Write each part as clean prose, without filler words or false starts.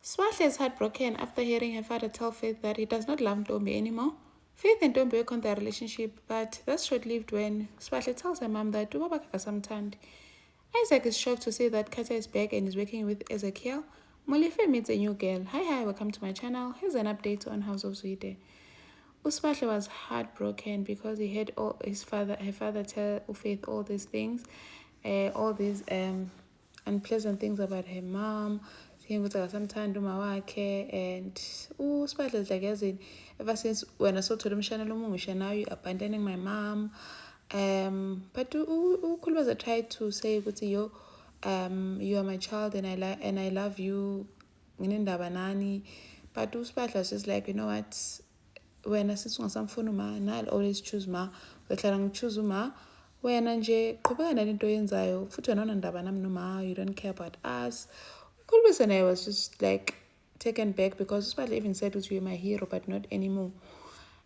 Swahle is heartbroken after hearing her father tell Faith that he does not love Ntombi anymore. Faith and Ntombi work on their relationship, but that's short-lived when Swahle tells her mom that ubaba akasamthandi. Isaac is shocked to see that Kata is back and is working with Ezekiel. Molefe meets a new girl. Hi, welcome to my channel. Here's an update on House of Zwide. Uspahle was heartbroken because he heard her father tell Faith all these things, all these unpleasant things about her mom. Sometimes and Uspahle is like, as in, ever since when I saw to them, now you abandoning my mom. But Kulwaza tried to say, you are my child and I love you. But Uspahle was just like, you know what? When I since ma, I'll always choose ma. Wehlala choose ma. Wena nje qhubeka nalento yenzayo futhi wena unandaba nami noma you don't care about us. Kulbis and I was just like taken back because Uspahle even said that you were my hero but not anymore.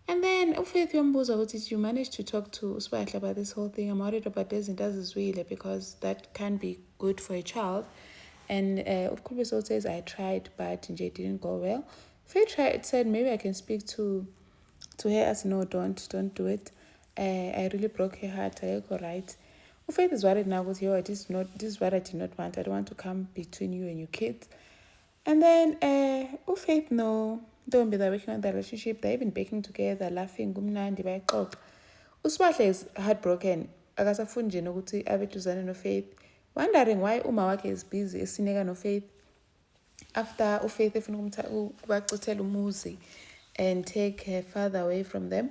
And then uFaith yombuza, you managed to talk to Uspahle about this whole thing. I'm worried about this and does really because that can't be good for a child. And Kulbis says I tried but it didn't go well. Faith said maybe I can speak to her as no, don't do it. I really broke her heart. I go right. Faith is worried now because this is what I did not want. I don't want to come between you and your kids. And then Faith no, don't be there working on the relationship. They're even baking together, laughing, gumnandi by talk. Uspahle is heartbroken. Akasafuni nje nokuthi abeduzane no Faith. Wondering why uma wakhe is busy esineka no Faith. After uFaith efuna ukubacuthela umuzi and take her father away from them.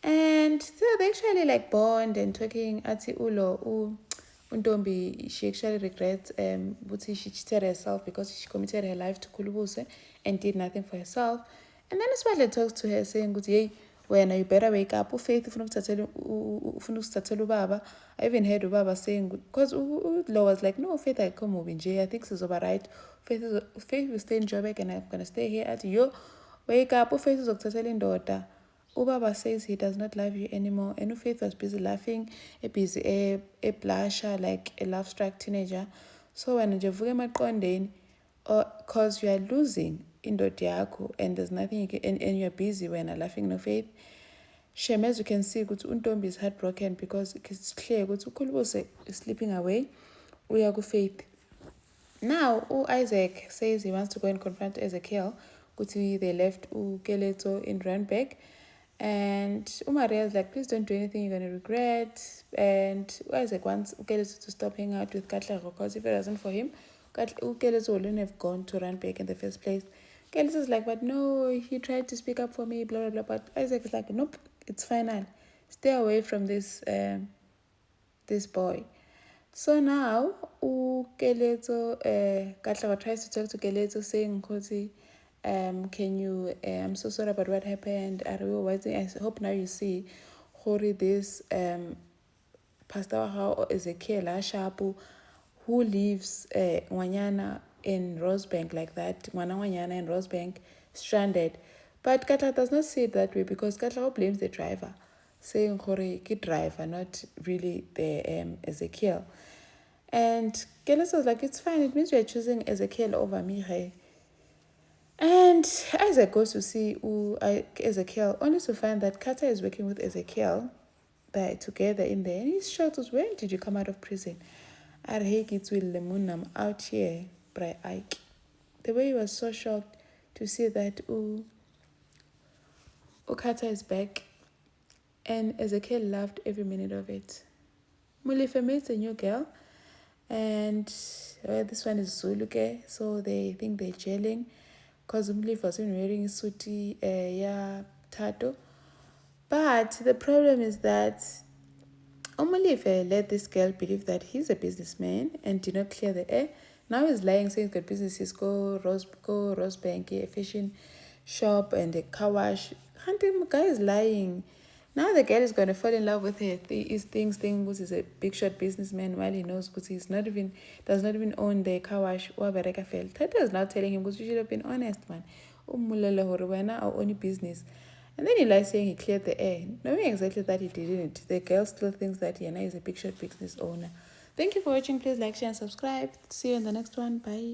And so they actually like bond and talking ati Ntombi, she actually regrets she cheated herself because she committed her life to Khulubuse and did nothing for herself. And then Uspahle talks to her saying, hey, when you better wake up. Faith ufuna ukuthathela ubaba. I even heard ubaba saying, because Law was like, no, Faith, I come over in jail. I think it's over right. Faith will stay in Joburg and I'm gonna stay here at you. Wake up. Faith is ukuthathela daughter. Ubaba says he does not love you anymore. And Faith was busy laughing, busy a blusher, like a love-struck teenager. So when Jevuge maqondeni, because you are losing indoda yakho and there's nothing you can, and you're busy when you're laughing no Faith. Shem, as you can see, Ntombi is heartbroken because it's clear Khulubuse is slipping away. We are Faith. Now, Isaac says he wants to go and confront Ezekiel. They left Keleto in Randburg. And Maria is like, please don't do anything you're going to regret. And Isaac wants Ukeleto to stop hanging out with Katla because if it wasn't for him, Ukeleto wouldn't have gone to Randburg in the first place. Ukeleto is like, but no, he tried to speak up for me, blah, blah, blah. But Isaac is like, nope, it's final. Stay away from this boy. So now, Keleto, Katla tries to talk to Keleto saying, can you, I'm so sorry about what happened. I hope now you see, this Pastor or Ezekiel Ashapu, who lives Wanyana in Rosebank like that, Wanyana in Rosebank, stranded. But Katla does not see it that way because Katla blames the driver, saying ki driver, not really the Ezekiel. And Keleto was like, it's fine, it means you're choosing Ezekiel over me, hey? And Isaac goes to see Ezekiel, only to find that Kata is working with Ezekiel. They're together in there. And he's shocked, when did you come out of prison? I'm out here, Bray Ike. The way he was so shocked to see that Kata is back. And Ezekiel loved every minute of it. Mulife meets a new girl. And this one is Zuluke, so they think they're gelling. Because Umlife was even wearing a suiti, tattoo. But the problem is that Umlife let this girl believe that he's a businessman and did not clear the air. Now he's lying, saying he's got businesses, go Rosebank, a fishing shop and a car wash. The guy is lying. Now the girl is going to fall in love with her. He thinks he's a big shot businessman while he knows because does not even own the car wash or Bereka fell. Tata is now telling him because you should have been honest, man. Our own business. And then he lies saying he cleared the air, knowing exactly that he didn't. The girl still thinks that Yana is a big shot business owner. Thank you for watching. Please like, share, and subscribe. See you in the next one. Bye.